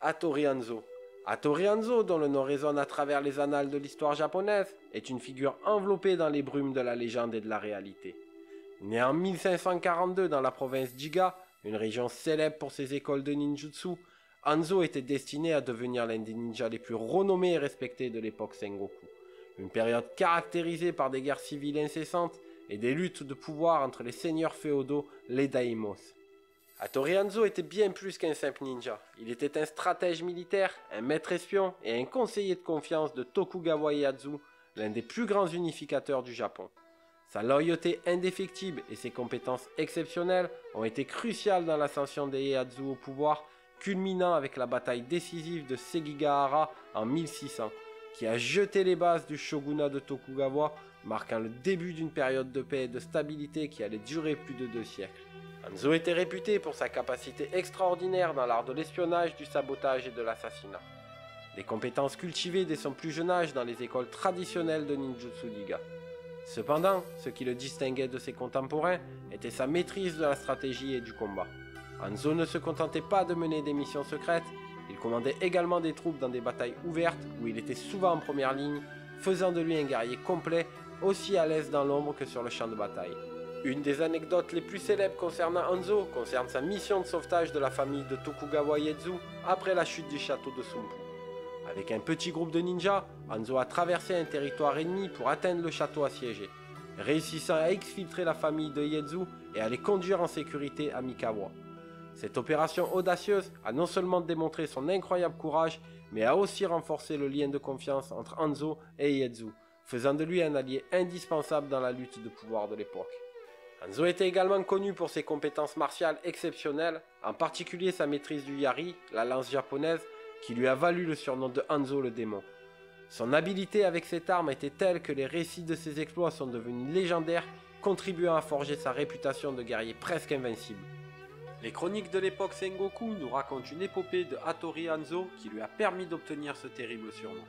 Hattori Hanzo. Hattori Hanzo, dont le nom résonne à travers les annales de l'histoire japonaise, est une figure enveloppée dans les brumes de la légende et de la réalité. Né en 1542 dans la province d'Iga, une région célèbre pour ses écoles de ninjutsu, Hanzo était destiné à devenir l'un des ninjas les plus renommés et respectés de l'époque Sengoku. Une période caractérisée par des guerres civiles incessantes et des luttes de pouvoir entre les seigneurs féodaux, les daimos. Hattori Hanzo était bien plus qu'un simple ninja. Il était un stratège militaire, un maître espion et un conseiller de confiance de Tokugawa Ieyasu, l'un des plus grands unificateurs du Japon. Sa loyauté indéfectible et ses compétences exceptionnelles ont été cruciales dans l'ascension des Ieyasu au pouvoir, culminant avec la bataille décisive de Sekigahara en 1600, qui a jeté les bases du shogunat de Tokugawa, marquant le début d'une période de paix et de stabilité qui allait durer plus de 2 siècles. Hanzo était réputé pour sa capacité extraordinaire dans l'art de l'espionnage, du sabotage et de l'assassinat. Des compétences cultivées dès son plus jeune âge dans les écoles traditionnelles de ninjutsu d'Iga. Cependant, ce qui le distinguait de ses contemporains était sa maîtrise de la stratégie et du combat. Hanzo ne se contentait pas de mener des missions secrètes, il commandait également des troupes dans des batailles ouvertes où il était souvent en première ligne, faisant de lui un guerrier complet, aussi à l'aise dans l'ombre que sur le champ de bataille. Une des anecdotes les plus célèbres concernant Hanzo concerne sa mission de sauvetage de la famille de Tokugawa Ieyasu après la chute du château de Sumpu. Avec un petit groupe de ninjas, Hanzo a traversé un territoire ennemi pour atteindre le château assiégé, réussissant à exfiltrer la famille de Ieyasu et à les conduire en sécurité à Mikawa. Cette opération audacieuse a non seulement démontré son incroyable courage, mais a aussi renforcé le lien de confiance entre Hanzo et Ieyasu, faisant de lui un allié indispensable dans la lutte de pouvoir de l'époque. Hanzo était également connu pour ses compétences martiales exceptionnelles, en particulier sa maîtrise du yari, la lance japonaise, qui lui a valu le surnom de Hanzo le démon. Son habileté avec cette arme était telle que les récits de ses exploits sont devenus légendaires, contribuant à forger sa réputation de guerrier presque invincible. Les chroniques de l'époque Sengoku nous racontent une épopée de Hattori Hanzo qui lui a permis d'obtenir ce terrible surnom.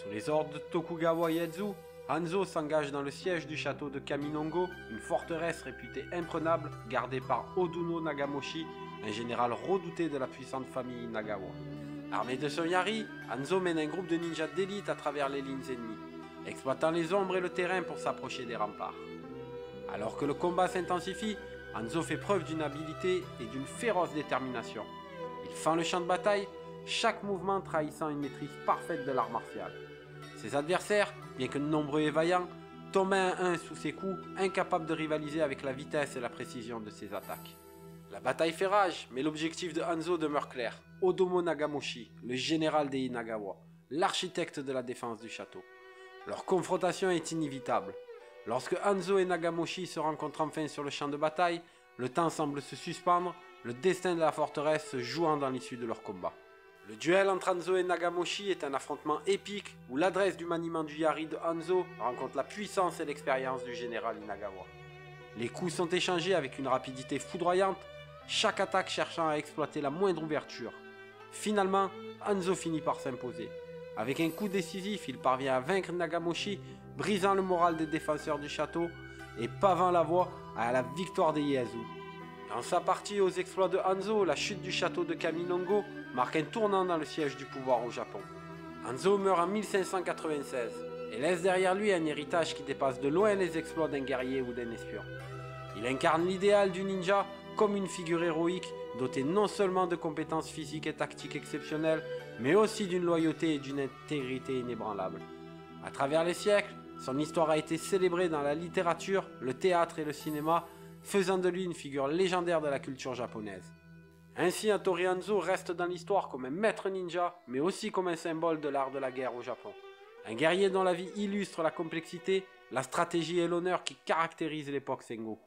Sous les ordres de Tokugawa Ieyasu, Hanzo s'engage dans le siège du château de Kaminongo, une forteresse réputée imprenable, gardée par Oduno Nagamoshi, un général redouté de la puissante famille Nagawa. Armé de son yari, Hanzo mène un groupe de ninjas d'élite à travers les lignes ennemies, exploitant les ombres et le terrain pour s'approcher des remparts. Alors que le combat s'intensifie, Hanzo fait preuve d'une habileté et d'une féroce détermination. Il fend le champ de bataille, chaque mouvement trahissant une maîtrise parfaite de l'art martial. Ses adversaires, bien que nombreux et vaillants, tombent un à un sous ses coups, incapables de rivaliser avec la vitesse et la précision de ses attaques. La bataille fait rage, mais l'objectif de Hanzo demeure clair. Odomo Nagamoshi, le général des Inagawa, l'architecte de la défense du château. Leur confrontation est inévitable. Lorsque Hanzo et Nagamoshi se rencontrent enfin sur le champ de bataille, le temps semble se suspendre, le destin de la forteresse se jouant dans l'issue de leur combat. Le duel entre Hanzo et Nagamoshi est un affrontement épique où l'adresse du maniement du yari de Hanzo rencontre la puissance et l'expérience du général Inagawa. Les coups sont échangés avec une rapidité foudroyante, chaque attaque cherchant à exploiter la moindre ouverture. Finalement, Hanzo finit par s'imposer. Avec un coup décisif, il parvient à vaincre Nagamoshi, brisant le moral des défenseurs du château et pavant la voie à la victoire des Ieyasu. Dans sa partie aux exploits de Hanzo, la chute du château de Kaminongo marque un tournant dans le siège du pouvoir au Japon. Hanzo meurt en 1596 et laisse derrière lui un héritage qui dépasse de loin les exploits d'un guerrier ou d'un espion. Il incarne l'idéal du ninja comme une figure héroïque dotée non seulement de compétences physiques et tactiques exceptionnelles, mais aussi d'une loyauté et d'une intégrité inébranlables. À travers les siècles, son histoire a été célébrée dans la littérature, le théâtre et le cinéma, faisant de lui une figure légendaire de la culture japonaise. Ainsi, Hattori Hanzo reste dans l'histoire comme un maître ninja, mais aussi comme un symbole de l'art de la guerre au Japon. Un guerrier dont la vie illustre la complexité, la stratégie et l'honneur qui caractérisent l'époque Sengoku.